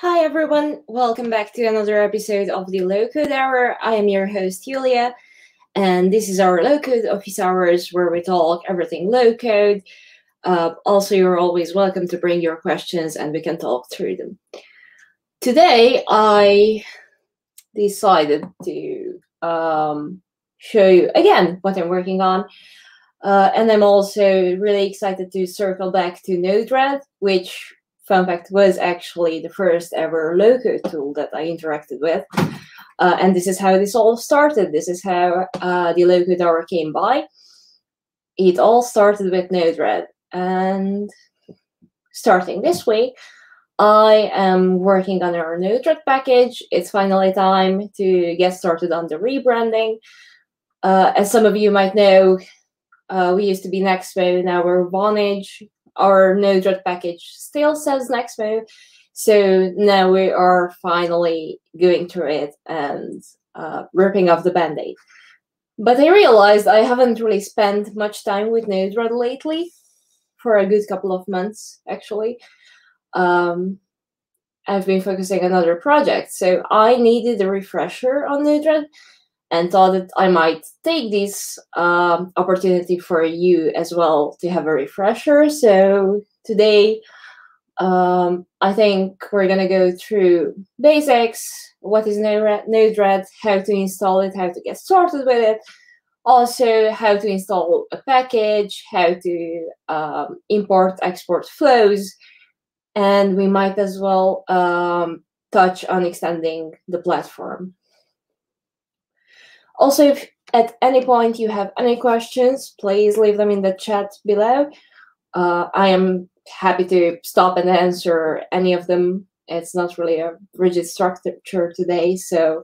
Hi everyone, welcome back to another episode of the Low Code Hour. I am your host Julia, and this is our Low Code office hours where we talk everything low code. Also, you're always welcome to bring your questions and we can talk through them. Today, I decided to show you again what I'm working on. And I'm also really excited to circle back to Node.js, which, fun fact, was actually the first ever low-code tool that I interacted with. And this is how this all started. This is how the low-code hour came by. It all started with Node.js. And starting this week, I am working on our Node.js package. It's finally time to get started on the rebranding. As some of you might know, we used to be Nexmo, now we're Vonage. Our Node.js package still says Nexmo, so now we are finally going through it and ripping off the Band-Aid. But I realized I haven't really spent much time with Node.js lately, for a good couple of months, actually. I've been focusing on other projects, so I needed a refresher on Node.js, and thought that I might take this opportunity for you as well to have a refresher. So today, I think we're going to go through basics, what is Node.js, how to install it, how to get started with it, also how to install a package, how to import, export flows, and we might as well touch on extending the platform. Also, if at any point you have any questions, please leave them in the chat below. I am happy to stop and answer any of them. It's not really a rigid structure today, so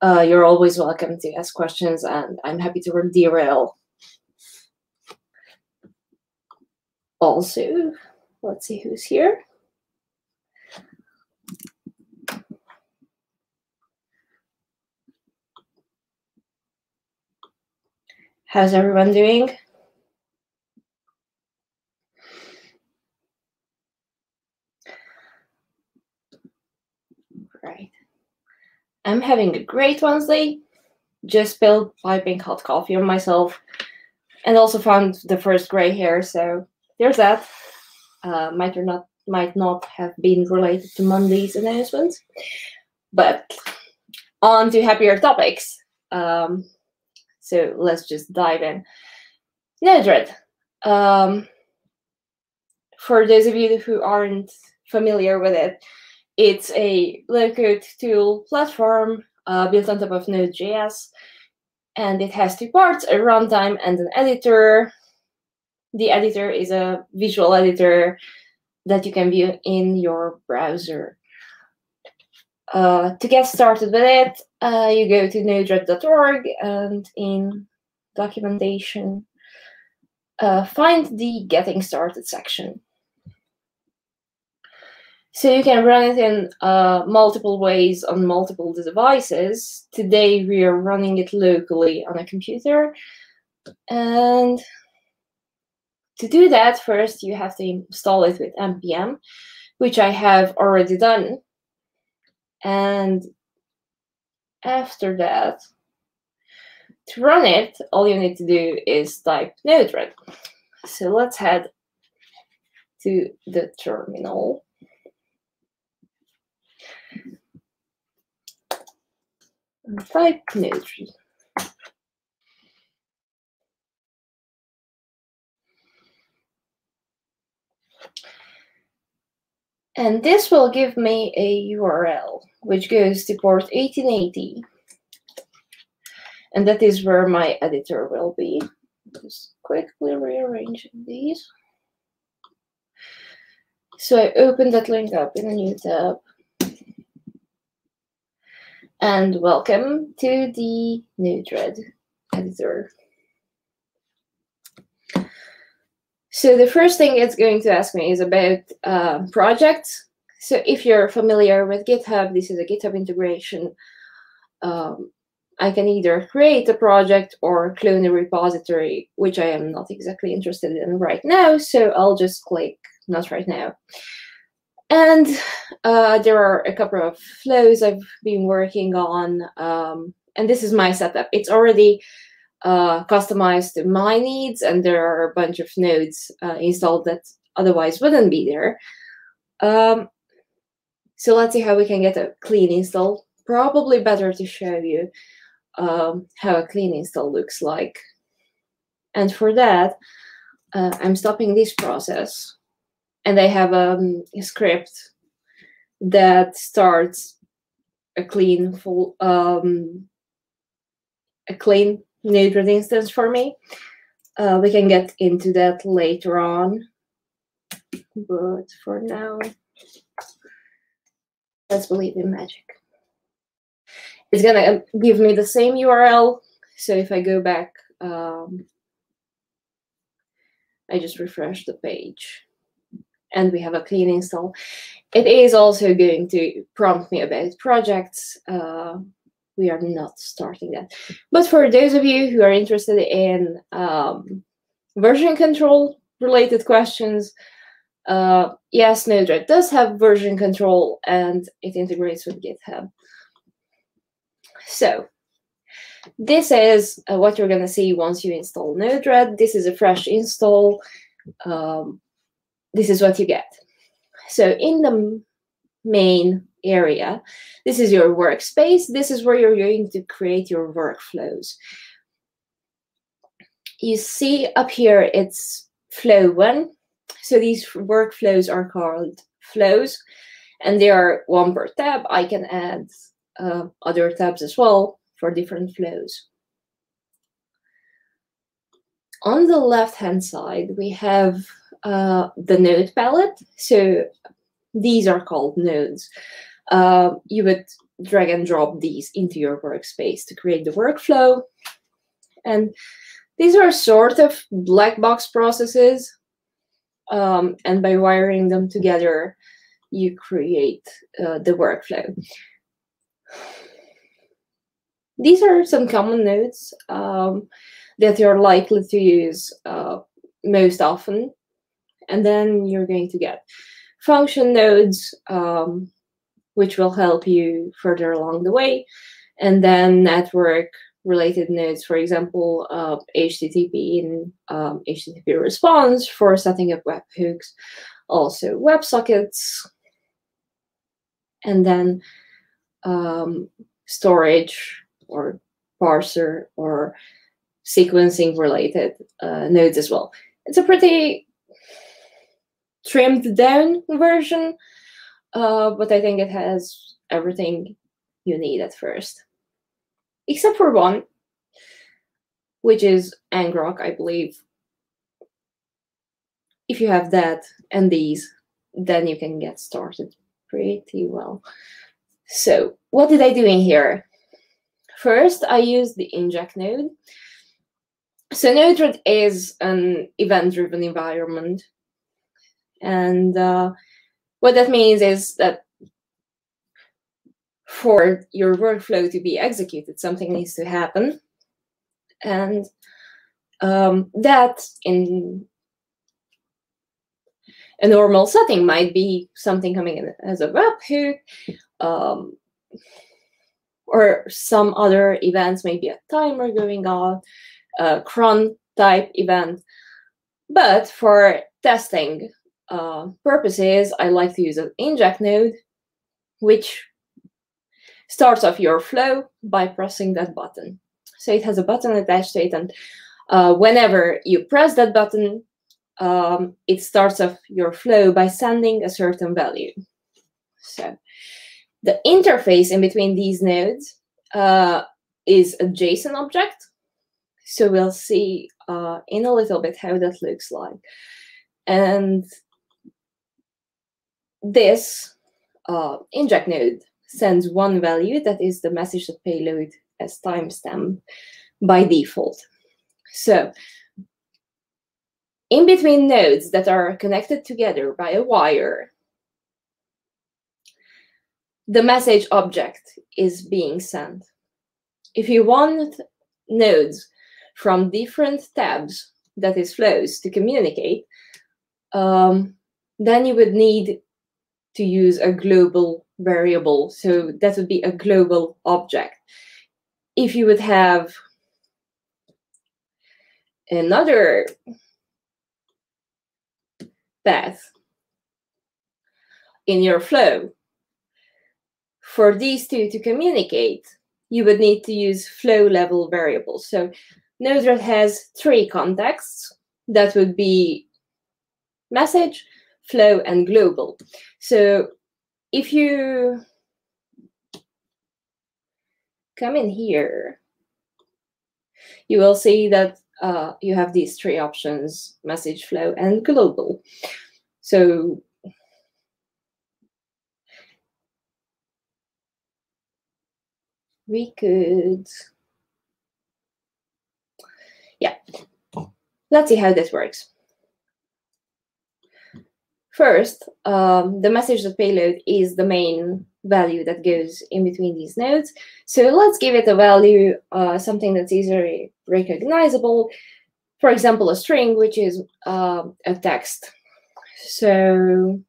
you're always welcome to ask questions, and I'm happy to derail. Also, let's see who's here. How's everyone doing? Right. I'm having a great Wednesday. Just spilled piping hot coffee on myself, and also found the first gray hair. So there's that. Might not have been related to Monday's announcement, but on to happier topics. So let's just dive in. Node.js. For those of you who aren't familiar with it, it's a low-code tool platform built on top of node.js, and it has two parts, a runtime and an editor. The editor is a visual editor that you can view in your browser. To get started with it, you go to node.js.org, and in documentation, find the Getting Started section. So you can run it in multiple ways on multiple devices. Today, we are running it locally on a computer. And to do that, first, you have to install it with npm, which I have already done. And after that, to run it, all you need to do is type Node.js. So let's head to the terminal. And type Node.js. And this will give me a URL, which goes to port 1880. And that is where my editor will be. Just quickly rearranging these. So I open that link up in a new tab. And welcome to the Node.js editor. So the first thing it's going to ask me is about projects. So if you're familiar with GitHub, this is a GitHub integration. I can either create a project or clone a repository, which I am not exactly interested in right now. So I'll just click not right now. And there are a couple of flows I've been working on. And this is my setup. It's already customized to my needs, and there are a bunch of nodes installed that otherwise wouldn't be there. So let's see how we can get a clean install. Probably better to show you how a clean install looks like. And for that, I'm stopping this process. And I have a script that starts a clean Node.js instance for me. We can get into that later on, but for now, let's believe in magic. It's gonna give me the same URL. So if I go back, I just refresh the page, and we have a clean install. It is also going to prompt me about projects. We are not starting that. But for those of you who are interested in version control related questions, yes, Node.js does have version control, and it integrates with GitHub. So this is what you're going to see once you install Node.js. This is a fresh install. This is what you get. So in the main area, this is your workspace. This is where you're going to create your workflows. You see up here, it's flow 1. So these workflows are called flows, and they are 1 per tab. I can add other tabs as well for different flows. On the left-hand side, we have the node palette. So these are called nodes. You would drag and drop these into your workspace to create the workflow. And these are sort of black box processes. And by wiring them together, you create the workflow. These are some common nodes that you're likely to use most often. And then you're going to get function nodes, which will help you further along the way. And then network-related nodes, for example, HTTP and HTTP response for setting up webhooks, also WebSockets, and then storage or parser or sequencing-related nodes as well. It's a pretty trimmed down version, but I think it has everything you need at first. Except for one, which is ngrok, I believe. If you have that and these, then you can get started pretty well. So what did I do in here? First, I used the inject node. So Node.js is an event-driven environment. And what that means is that for your workflow to be executed, something needs to happen. And that in a normal setting might be something coming in as a webhook, or some other events, maybe a timer going on, a cron type event. But for testing purposes, I like to use an inject node, which starts off your flow by pressing that button. So it has a button attached to it, and whenever you press that button, it starts off your flow by sending a certain value. So the interface in between these nodes is a JSON object. So we'll see in a little bit how that looks like. And this inject node sends one value, that is the message.payload as timestamp by default. So in between nodes that are connected together by a wire, the message object is being sent. If you want nodes from different tabs, that is flows, to communicate, then you would need to use a global variable. So that would be a global object. If you would have another path in your flow, for these two to communicate, you would need to use flow level variables. So Node.js has 3 contexts. That would be message, flow, and global. So if you come in here, you will see that you have these 3 options: message, flow, and global. So we could, yeah, let's see how this works. First, the message.payload is the main value that goes in between these nodes. So let's give it a value, something that's easily recognizable. For example, a string, which is a text. So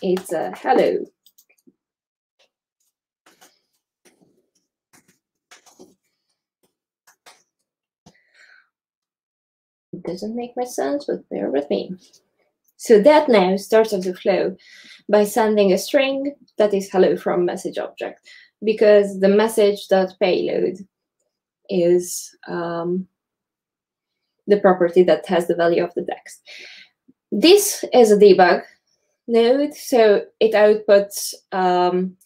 it's a hello. It doesn't make much sense, but bear with me. So that now starts off the flow by sending a string that is hello from message object, because the message.payload is the property that has the value of the text. This is a debug node, so it outputs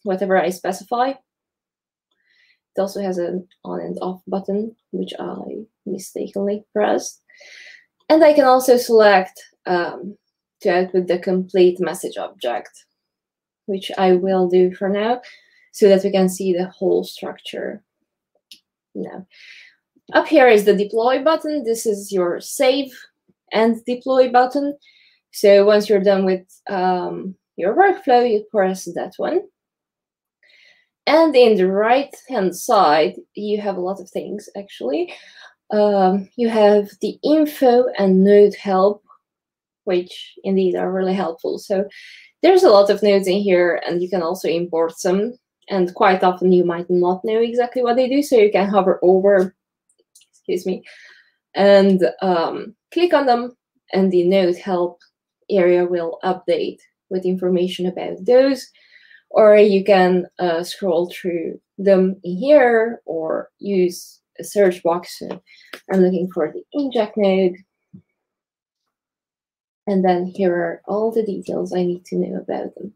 whatever I specify. It also has an on and off button, which I mistakenly pressed. And I can also select to output the complete message object, which I will do for now, so that we can see the whole structure now. Up here is the deploy button. This is your save and deploy button. So once you're done with your workflow, you press that one. And in the right-hand side, you have a lot of things, actually. You have the info and node help, which indeed are really helpful. So there's a lot of nodes in here, and you can also import some. And quite often you might not know exactly what they do, so you can hover over, excuse me, and click on them, and the node help area will update with information about those. Or you can scroll through them in here, or use a search box. So I'm looking for the inject node. And then here are all the details I need to know about them.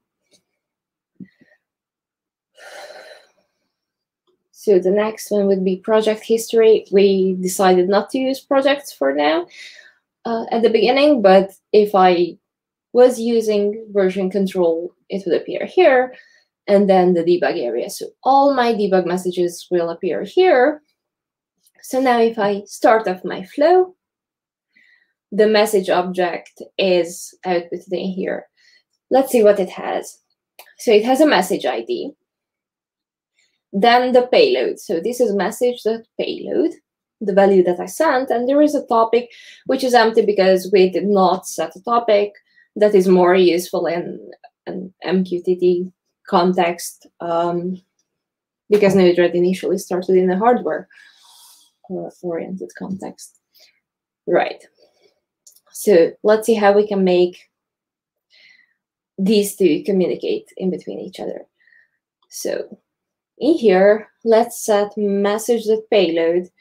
So the next one would be project history. We decided not to use projects for now at the beginning, but if I was using version control, it would appear here, and then the debug area. So all my debug messages will appear here. So now if I start off my flow, the message object is outputted in here. Let's see what it has. So it has a message ID. Then the payload. So this is message.payload, the value that I sent. And there is a topic, which is empty because we did not set a topic. That is more useful in an MQTT context, because Node-RED initially started in a hardware-oriented context. Right. So let's see how we can make these two communicate in between each other. So in here, let's set message.payload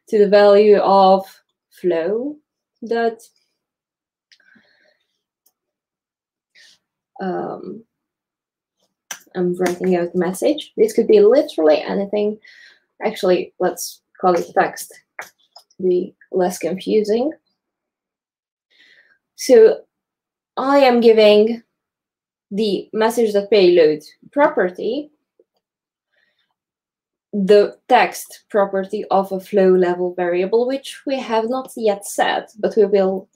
to the value of flow dot I'm writing out message. This could be literally anything. Actually, let's call it text to be less confusing. So I am giving the message.payload property the text property of a flow level variable, which we have not yet set, but we will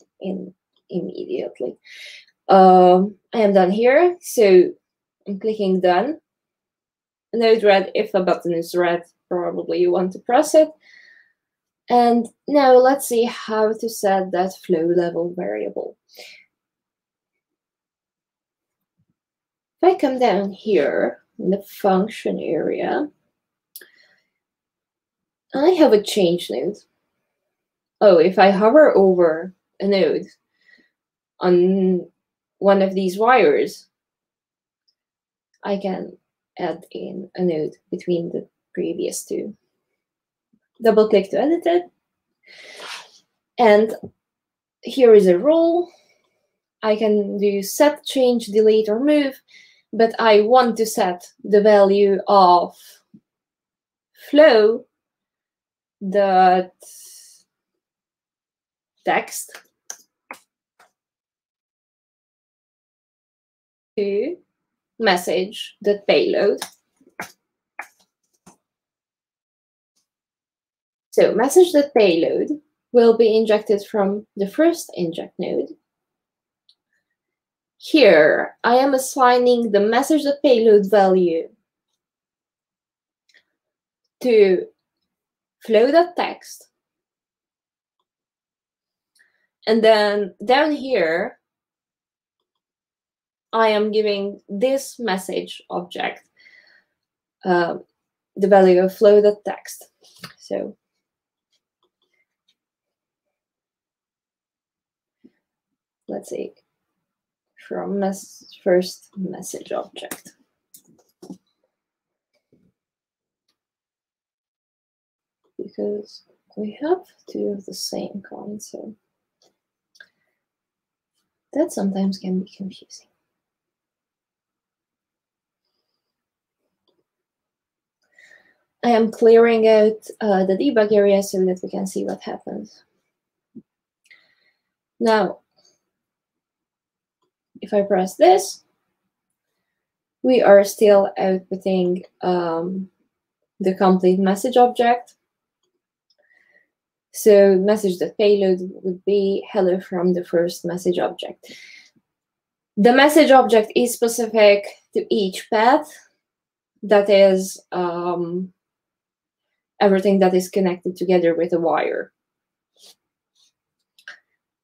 immediately. I am done here, so I'm clicking done. Node-RED, if a button is red, probably you want to press it. And now let's see how to set that flow level variable. If I come down here in the function area, I have a change node. Oh, if I hover over a node on one of these wires, I can add in a node between the previous two. Double click to edit it. And here is a rule. I can do set, change, delete, or move, but I want to set the value of flow dot text to message dot payload. So message dot payload will be injected from the first inject node. Here, I am assigning the message dot payload value to flow.text. And then down here, I am giving this message object the value of flow.text. So let's see, from first message object. Because we have two of the same kind, so that sometimes can be confusing. I am clearing out the debug area so that we can see what happens. Now, if I press this, we are still outputting the complete message object. So message.payload would be hello from the first message object. The message object is specific to each path. That is everything that is connected together with a wire.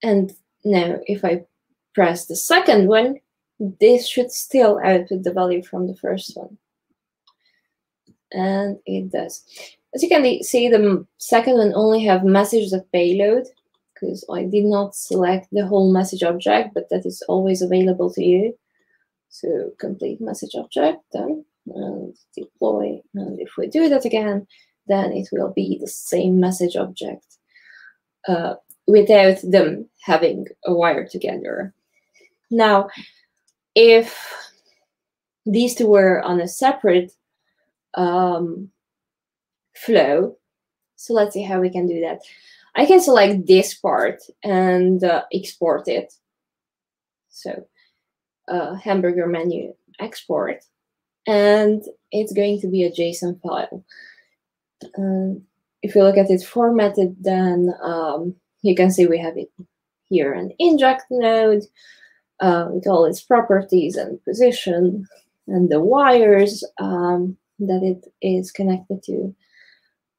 And now if I press the second one, this should still output the value from the first one. And it does. As you can see, the second one only have message.payload, because I did not select the whole message object, but that is always available to you. So complete message object, done, and deploy. And if we do that again, then it will be the same message object without them having a wire together. Now, if these two were on a separate flow, so let's see how we can do that. I can select this part and export it. So hamburger menu export, and it's going to be a JSON file. If you look at it formatted, then you can see we have it here, an inject node with all its properties and position and the wires that it is connected to.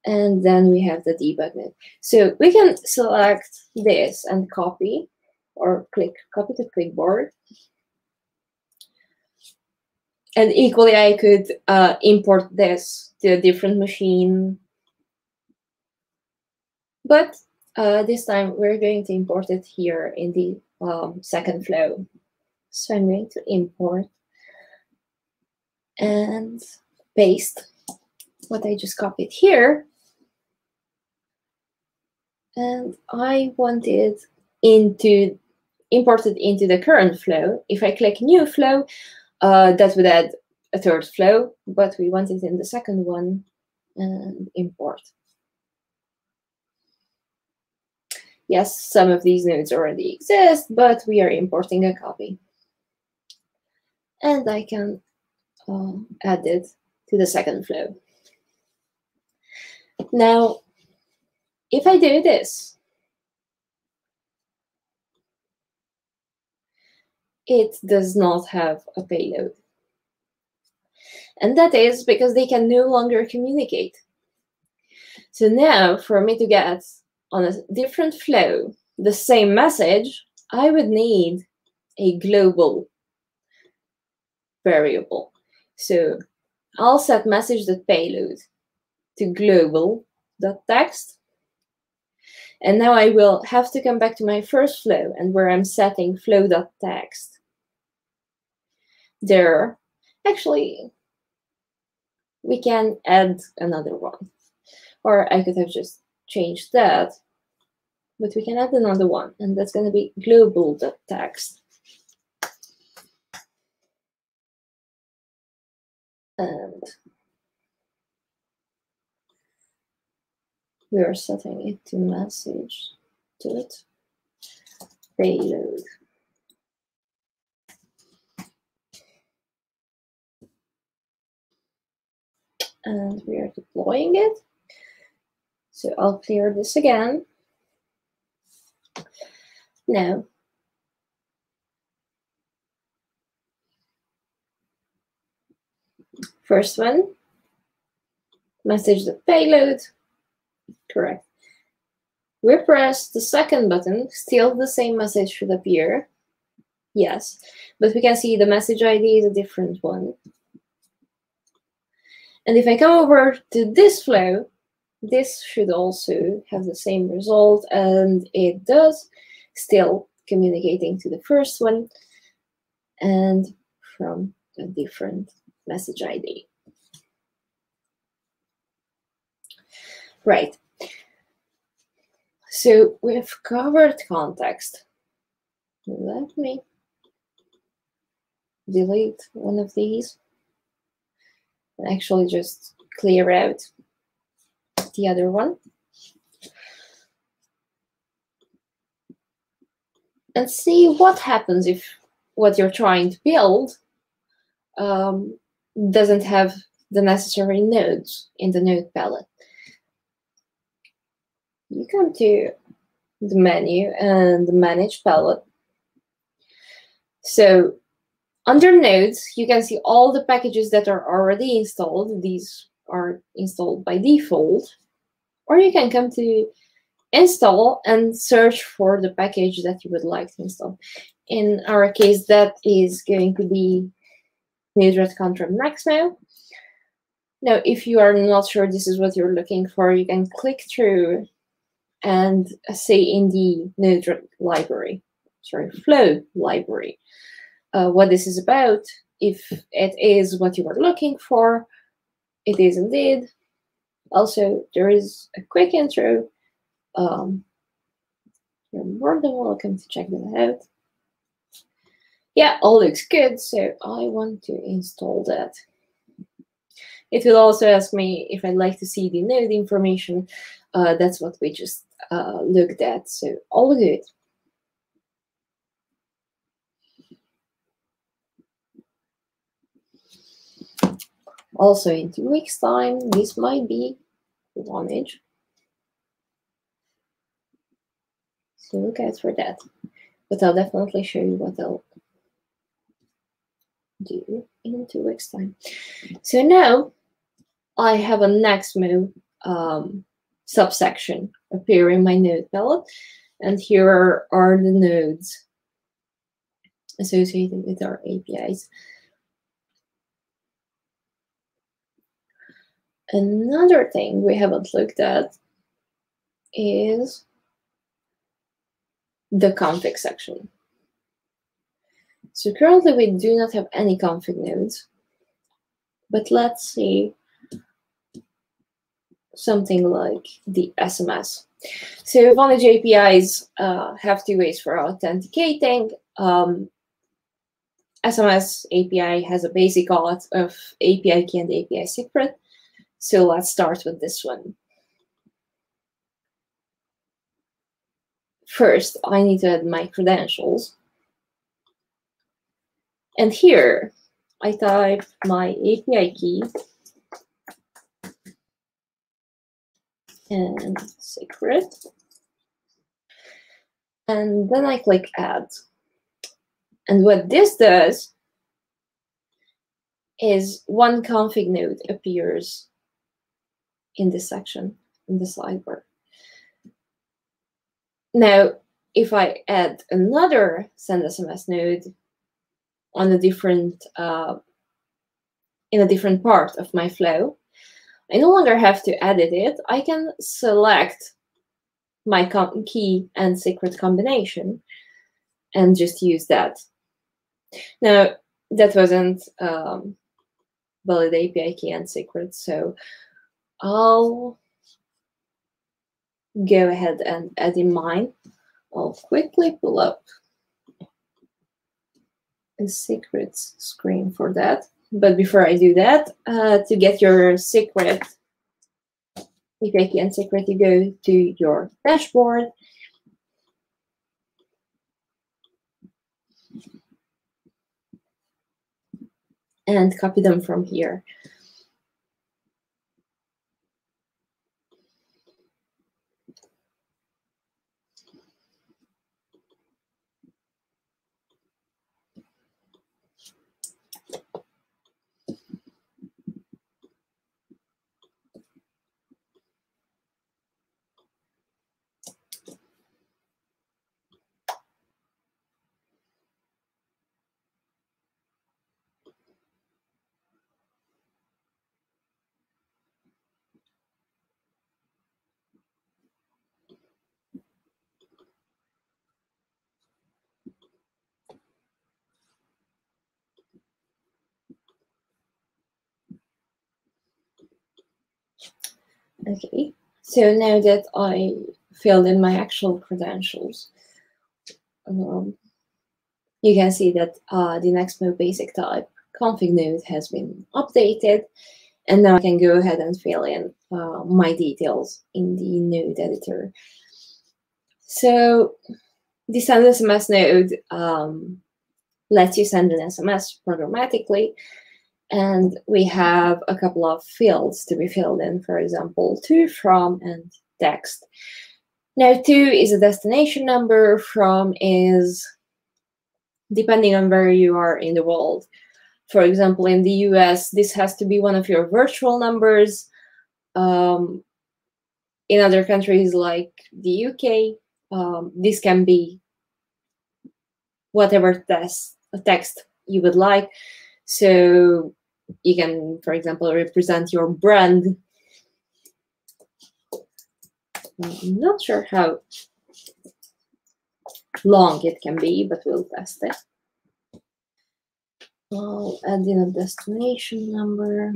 And then we have the debug node. So we can select this and copy, or click copy to clipboard. And equally, I could import this to a different machine. But this time, we're going to import it here in the second flow. So I'm going to import and paste what I just copied here. And I want it imported into the current flow. If I click new flow, that would add a third flow, but we want it in the second one, and import. Yes, some of these nodes already exist, but we are importing a copy. And I can add it to the second flow. Now, if I do this, it does not have a payload. And that is because they can no longer communicate. So now, for me to get on a different flow the same message, I would need a global variable. So I'll set message.payload to global.text. And now I will have to come back to my first flow, and where I'm setting flow.text. There, actually, we can add another one. Or I could have just changed that, but we can add another one, and that's going to be global.text. And we are setting it to message to it payload. And we are deploying it. So I'll clear this again. Now, first one, message the payload, correct. We press the second button, still the same message should appear. Yes, but we can see the message ID is a different one. And if I come over to this flow, this should also have the same result, and it does, still communicating to the first one and from a different message ID. Right. So we've covered context. Let me delete one of these and actually just clear out the other one. And see what happens if what you're trying to build doesn't have the necessary nodes in the node palette. You come to the menu and the Manage palette. So under nodes, you can see all the packages that are already installed. These are installed by default. Or you can come to Install and search for the package that you would like to install. In our case, that is going to be Node-RED Contra Max now. Now, if you are not sure this is what you're looking for, you can click through and say in the Node-RED library, sorry, Flow library, what this is about. If it is what you are looking for, it is indeed. Also, there is a quick intro. You're more than welcome to check that out. Yeah, all looks good, so I want to install that. It will also ask me if I'd like to see the node information. That's what we just looked at, so all good. Also, in 2 weeks' time, this might be Vonage. So look out for that. But I'll definitely show you what I'll do in 2 weeks' time. So now I have a Nexmo subsection appear in my node palette. And here are the nodes associated with our APIs. Another thing we haven't looked at is the config section. So currently we do not have any config nodes, but let's see something like the SMS. So Vonage APIs have 2 ways for authenticating. SMS API has a basic auth of API key and API secret. So let's start with this one. First, I need to add my credentials. And here, I type my API key and secret. And then I click Add. And what this does is one config node appears in this section, in the sidebar. Now, if I add another send SMS node on a different in a different part of my flow. I no longer have to edit it. I can select my key and secret combination and just use that. Now, that wasn't valid API key and secret, so I'll go ahead and add in mine. I'll quickly pull up a secrets screen for that. But before I do that, to get your secret API key and secret, you go to your dashboard. And copy them from here. Okay, so now that I filled in my actual credentials, you can see that the Nextmo basic type config node has been updated, and now I can go ahead and fill in my details in the node editor. So the send SMS node lets you send an SMS programmatically, and we have a couple of fields to be filled in, for example, to, from, and text. Now, to is a destination number, from is depending on where you are in the world. For example, in the US, this has to be one of your virtual numbers. In other countries like the UK, this can be whatever text you would like. So you can, for example, represent your brand. I'm not sure how long it can be, but we'll test it. I'll add in a destination number.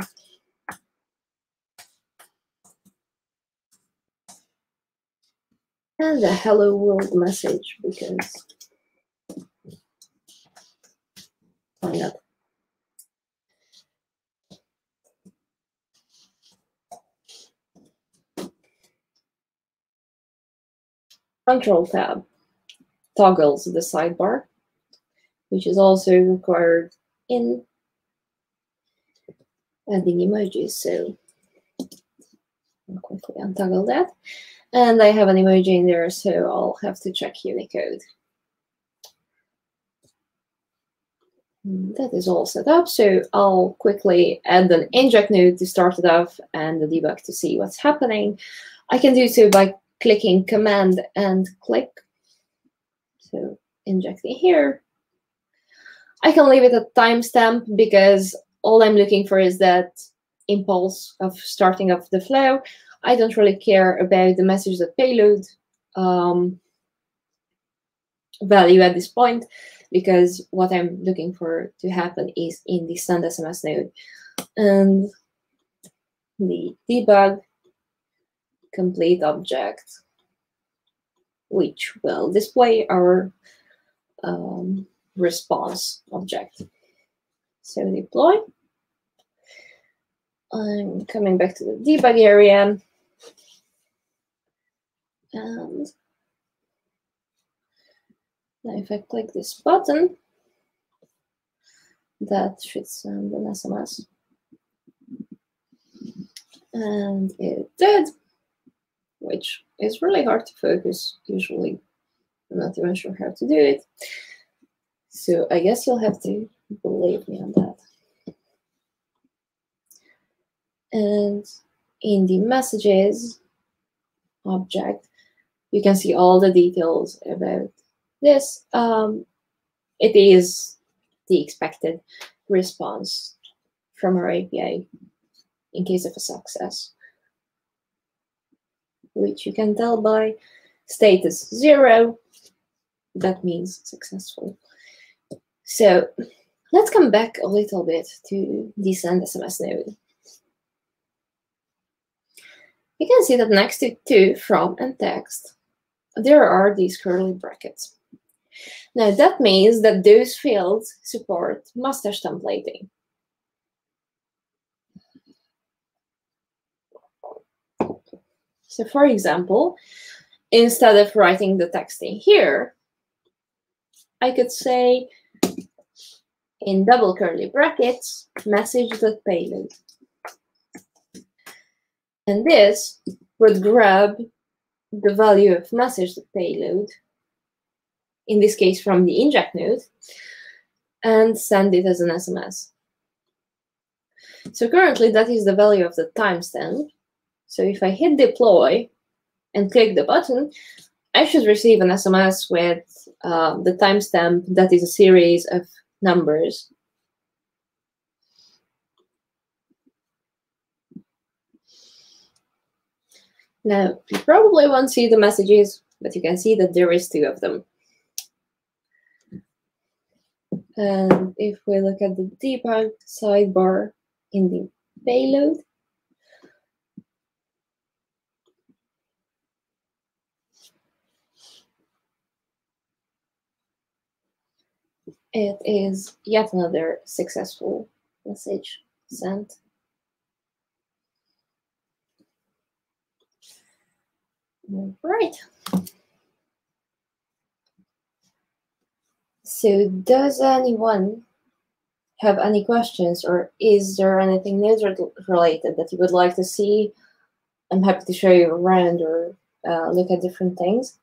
And a hello world message, because why not? Control tab toggles the sidebar, which is also required in adding emojis. So I'll quickly untoggle that. And I have an emoji in there, so I'll have to check Unicode. That is all set up, so I'll quickly add an inject node to start it off and the debug to see what's happening. I can do so by clicking Command and click. So injecting here. I can leave it at timestamp because all I'm looking for is that impulse of starting off the flow. I don't really care about the message.payload value at this point, because what I'm looking for to happen is in the send SMS node. And the debug complete object, which will display our response object. So deploy. I'm coming back to the debug area. And now if I click this button, that should send an SMS. And it did, which is really hard to focus usually. I'm not even sure how to do it. So I guess you'll have to believe me on that. And in the messages object, you can see all the details about this. It is the expected response from our API in case of a success, which you can tell by status 0. That means successful. So let's come back a little bit to the send SMS node. You can see that next to from and text, there are these curly brackets. Now that means that those fields support mustache templating. So for example, instead of writing the text in here, I could say in double curly brackets, message.payload. And this would grab the value of message.payload, in this case from the inject node, and send it as an SMS. So currently that is the value of the timestamp. So if I hit deploy and click the button, I should receive an SMS with the timestamp that is a series of numbers. Now, you probably won't see the messages, but you can see that there is 2 of them. And if we look at the debug sidebar in the payload, it is yet another successful message sent. All right. So does anyone have any questions, or is there anything node-related that you would like to see? I'm happy to show you around or look at different things.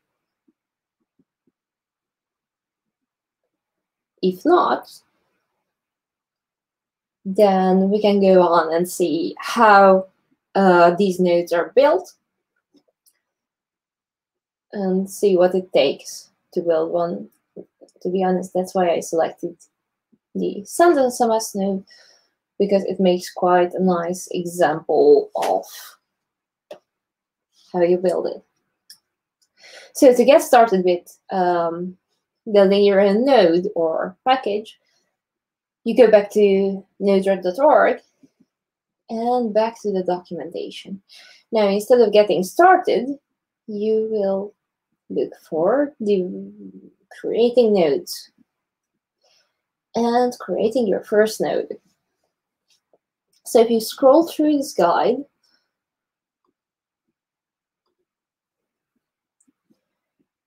If not, then we can go on and see how these nodes are built and see what it takes to build one. To be honest, that's why I selected the send SMS node, because it makes quite a nice example of how you build it. So to get started with building your own node or package, you go back to node.org and back to the documentation. Now, instead of getting started, you will look for the creating nodes and creating your first node. So if you scroll through this guide,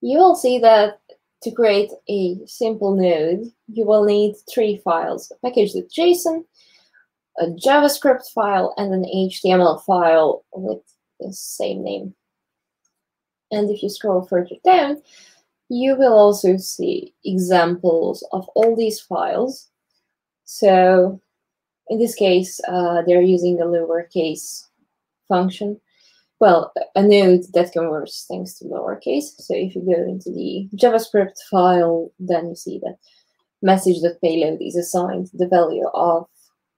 you will see that to create a simple node, you will need 3 files: a package.json, a JavaScript file, and an HTML file with the same name. And if you scroll further down, you will also see examples of all these files. So in this case, they're using the lowercase function. Well, a node that converts things to lowercase. So if you go into the JavaScript file, then you see that message.payload is assigned the value of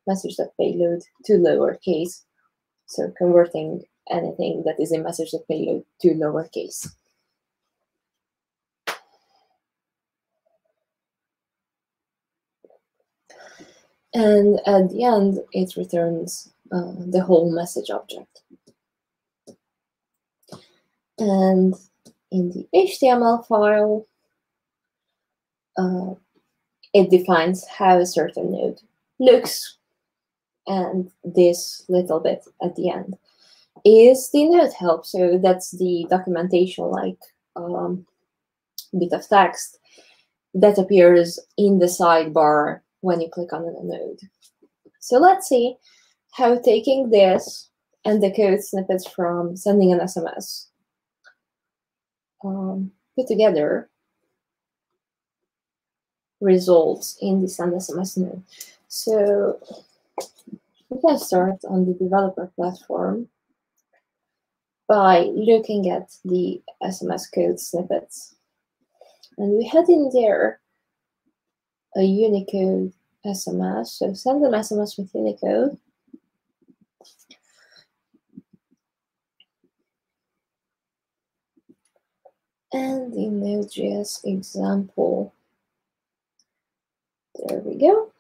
message.payload to lowercase. So converting anything that is in message.payload to lowercase. And at the end, it returns the whole message object. And in the HTML file, it defines how a certain node looks. And this little bit at the end is the node help. So that's the documentation, like bit of text that appears in the sidebar when you click on a node. So let's see how taking this and the code snippets from sending an SMS put together results in the send SMS node. So we can start on the developer platform by looking at the SMS code snippets. And we had in there a Unicode SMS. So send an SMS with Unicode. And the node.js example. There we go.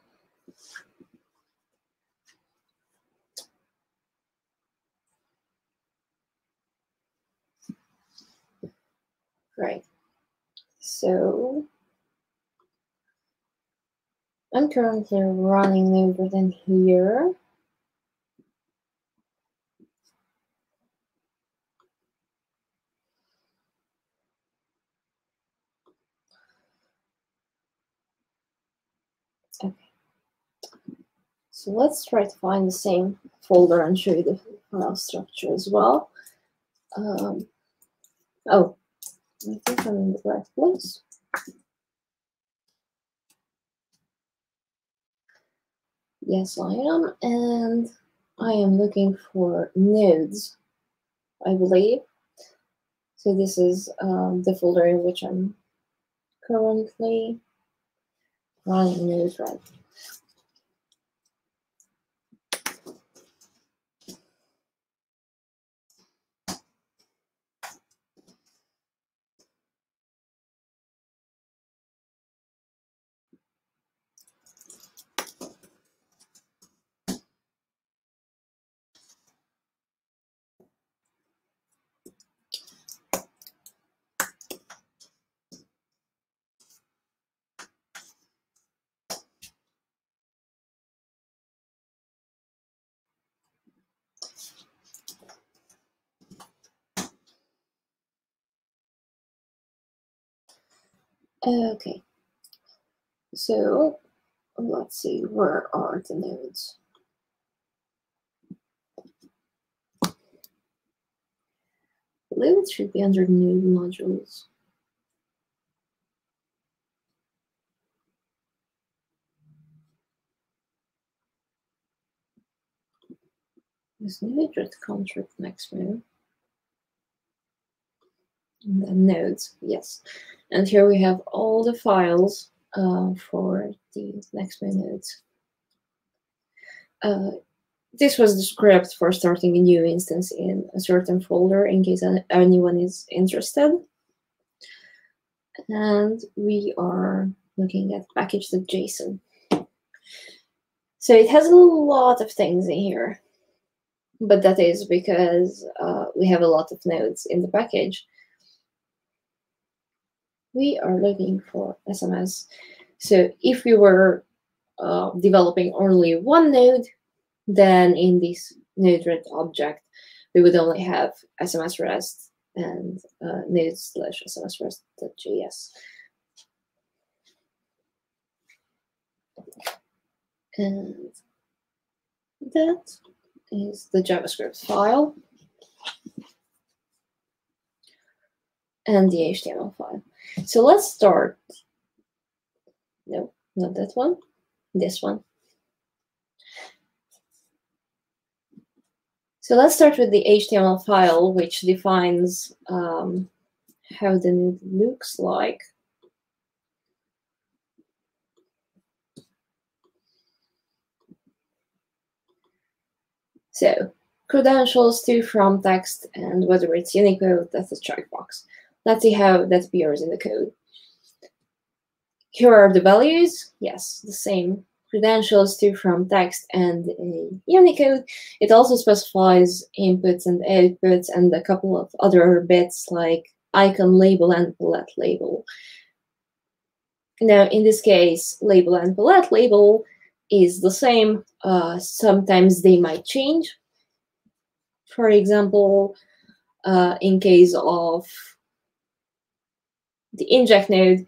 Right. So I'm currently running Node here. Okay. So let's try to find the same folder and show you the file structure as well. Oh, I think I'm in the right place. Yes, I am, and I am looking for nodes, I believe. So this is the folder in which I'm currently running Node. Okay, so let's see, where are the nodes? I believe it should be under node modules. Is node contract next move? And then nodes, yes. And here we have all the files for the next nodes. This was the script for starting a new instance in a certain folder in case anyone is interested. And we are looking at package.json. So it has a lot of things in here, but that is because we have a lot of nodes in the package. We are looking for SMS. So if we were developing only one node, then in this node.red object, we would only have SMS REST and node/SMS REST.js. And that is the JavaScript file and the HTML file. So let's start. No, not that one. This one. So let's start with the HTML file, which defines how the node looks like. So credentials to, from, text, and whether it's Unicode, that's a checkbox. Let's see how that appears in the code. Here are the values. Yes, the same. Credentials to, from, text, and Unicode. It also specifies inputs and outputs and a couple of other bits like icon label and palette label. Now, in this case, label and palette label is the same. Sometimes they might change. For example, in case of the inject node,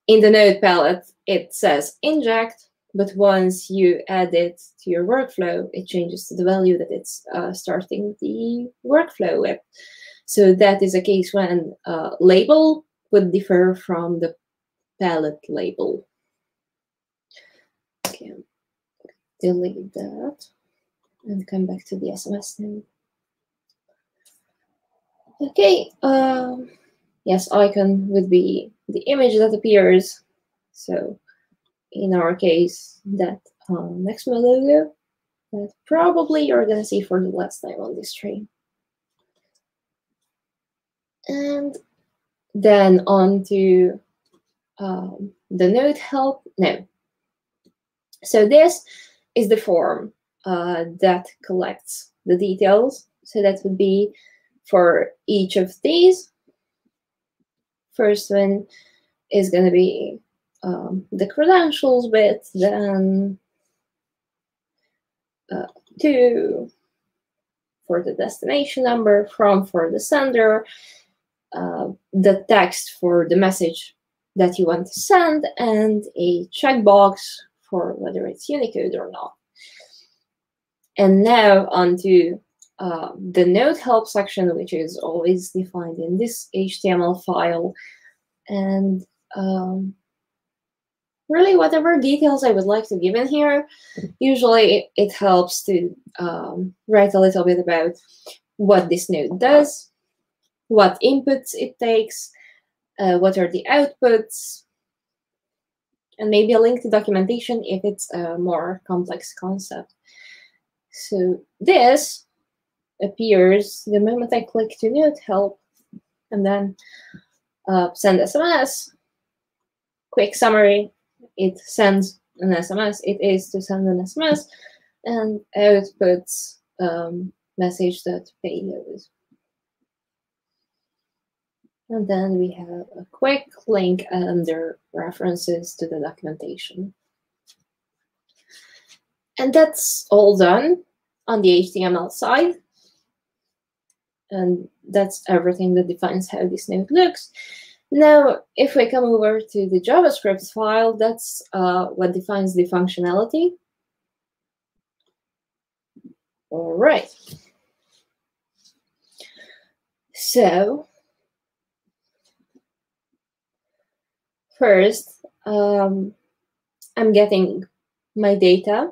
in the node palette, it says inject, but once you add it to your workflow, it changes to the value that it's starting the workflow with. So that is a case when label would differ from the palette label. Okay, delete that and come back to the SMS node. Okay, yes, icon would be the image that appears. So in our case, that Nextmo logo that probably you're going to see for the last time on this stream. And then on to the node help. No. So this is the form that collects the details. So that would be for each of these. First one is going to be the credentials bit, then 2 for the destination number, from for the sender, the text for the message that you want to send, and a checkbox for whether it's Unicode or not. And now onto the node help section, which is always defined in this HTML file. And really, whatever details I would like to give in here, usually it helps to write a little bit about what this node does, what inputs it takes, what are the outputs, and maybe a link to documentation if it's a more complex concept. So this appears the moment I click to node help, and then send SMS, quick summary, it sends an SMS, it is to send an SMS, and outputs message.payload. And then we have a quick link under references to the documentation. And that's all done on the HTML side. And that's everything that defines how this node looks. Now, if we come over to the JavaScript file, that's what defines the functionality. All right. So first, I'm getting my data.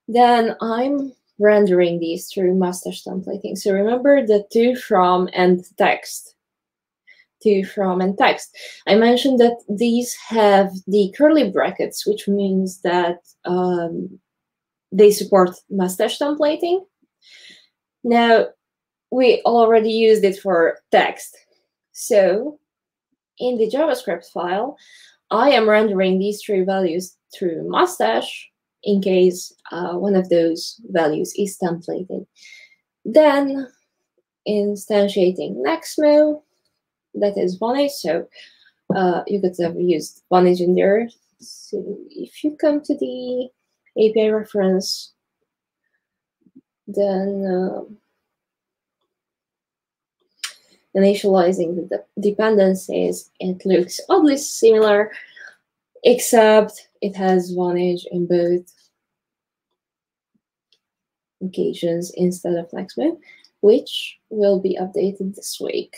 Then I'm rendering these through mustache templating. So remember the to, from, and text. To, from, and text. I mentioned that these have the curly brackets, which means that they support mustache templating. Now, we already used it for text. So in the JavaScript file, I am rendering these 3 values through mustache in case one of those values is templated. Then instantiating Nextmo, that is Vonage. So you could have used Vonage in there. So if you come to the API reference, then initializing the dependencies, it looks oddly similar, except it has Vonage in both occasions instead of Nextmo, which will be updated this week.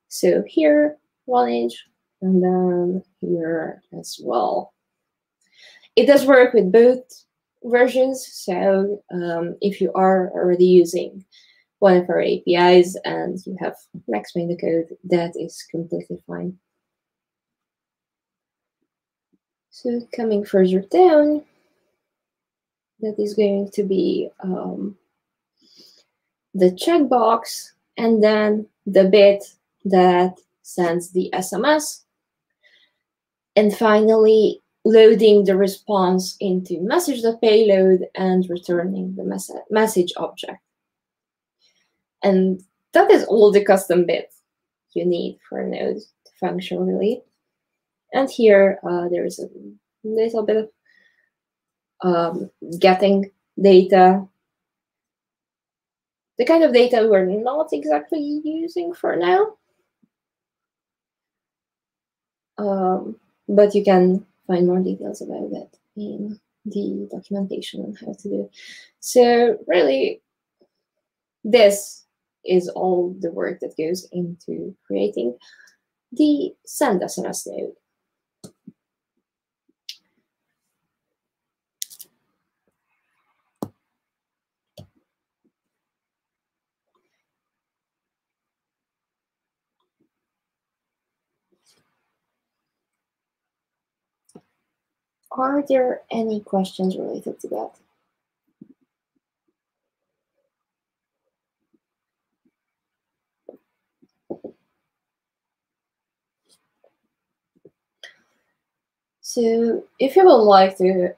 So here, Vonage, and then here as well. It does work with both versions, so if you are already using one of our APIs and you have Nextmo in the code, that is completely fine. So coming further down, that is going to be the checkbox, and then the bit that sends the SMS, and finally loading the response into message.payload and returning the message object. And that is all the custom bit you need for a node to function really. And here there's a little bit of getting data, the kind of data we're not exactly using for now. But you can find more details about that in the documentation on how to do it. So really, this is all the work that goes into creating the send SMS node. Are there any questions related to that? So if you would like to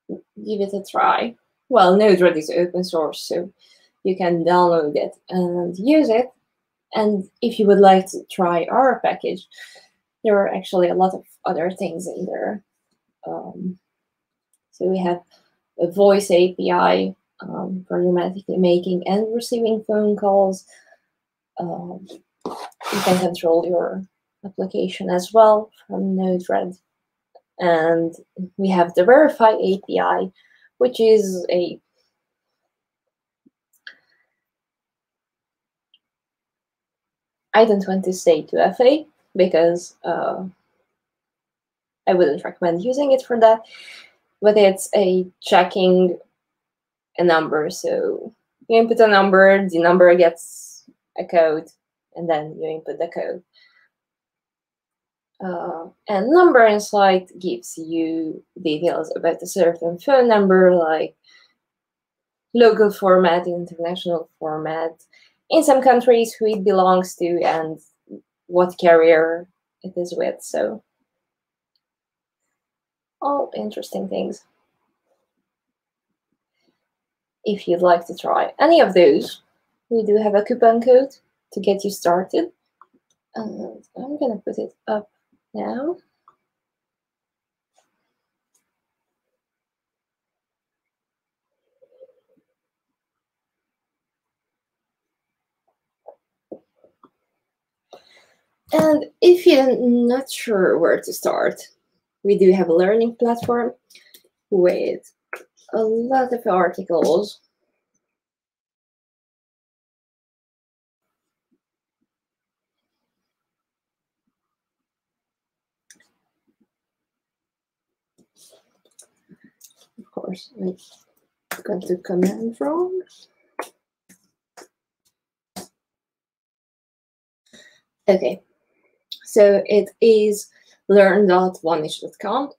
give it a try, well, Node.js is open source, so you can download it and use it. And if you would like to try our package, there are actually a lot of other things in there. So we have a voice API for automatically making and receiving phone calls. You can control your application as well from Node-RED. And we have the Verify API, which is a I don't want to say 2FA because I wouldn't recommend using it for that, but it's a checking a number. So you input a number, the number gets a code, and then you input the code. And number inside gives you details about a certain phone number, like local format, international format, in some countries who it belongs to, and what carrier it is with. So all interesting things. If you'd like to try any of those, we do have a coupon code to get you started. And I'm going to put it up now. And if you're not sure where to start, we do have a learning platform with a lot of articles. Of course, I got the command wrong. Okay, so it is learn.vonage.com.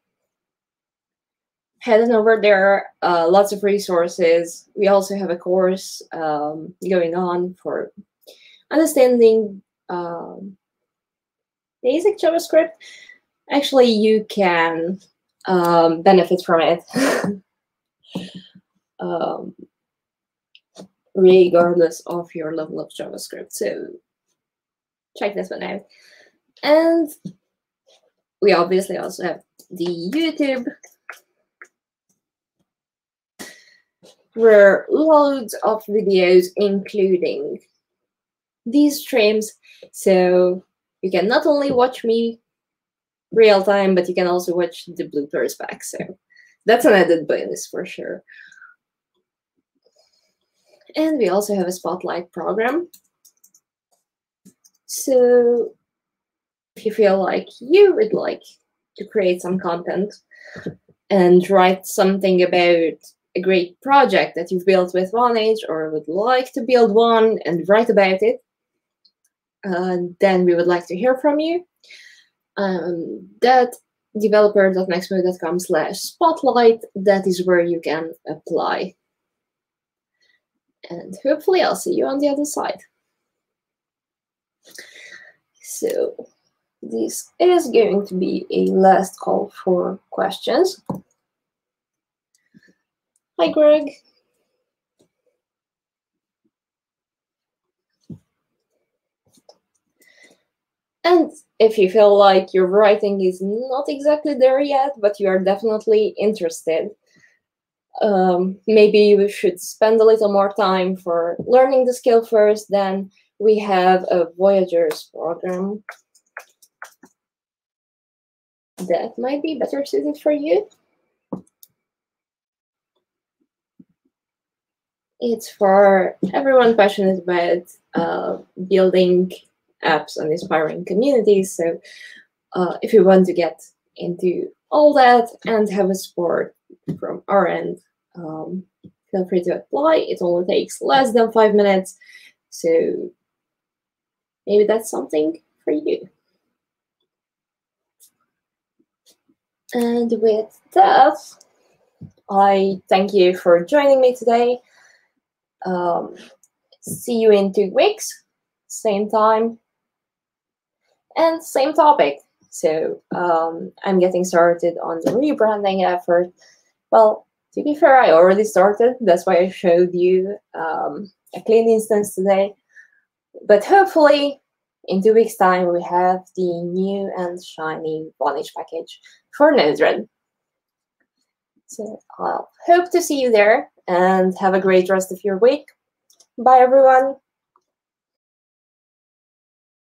Head on over there, lots of resources. We also have a course going on for understanding basic JavaScript. Actually, you can benefit from it regardless of your level of JavaScript. So check this one out. And we obviously also have the YouTube, where loads of videos, including these streams. So you can not only watch me real time, but you can also watch the bloopers back. So that's an added bonus for sure. And we also have a Spotlight program. So if you feel like you would like to create some content and write something about a great project that you've built with Vonage, or would like to build one and write about it, then we would like to hear from you. That developer.maxmo.com/spotlight, that is where you can apply. And hopefully I'll see you on the other side. So this is going to be a last call for questions. Hi, Greg. And if you feel like your writing is not exactly there yet, but you are definitely interested, maybe you should spend a little more time for learning the skill first. Then we have a Voyagers program that might be better suited for you. It's for everyone passionate about building apps and inspiring communities. So if you want to get into all that and have a support from our end, feel free to apply. It only takes less than 5 minutes. So maybe that's something for you. And with that, I thank you for joining me today. See you in 2 weeks, same time and same topic. So I'm getting started on the rebranding effort. Well, to be fair, I already started. That's why I showed you a clean instance today. But hopefully, in 2 weeks' time, we have the new and shiny Vonage package for Node.js. So I'll hope to see you there and have a great rest of your week. Bye, everyone.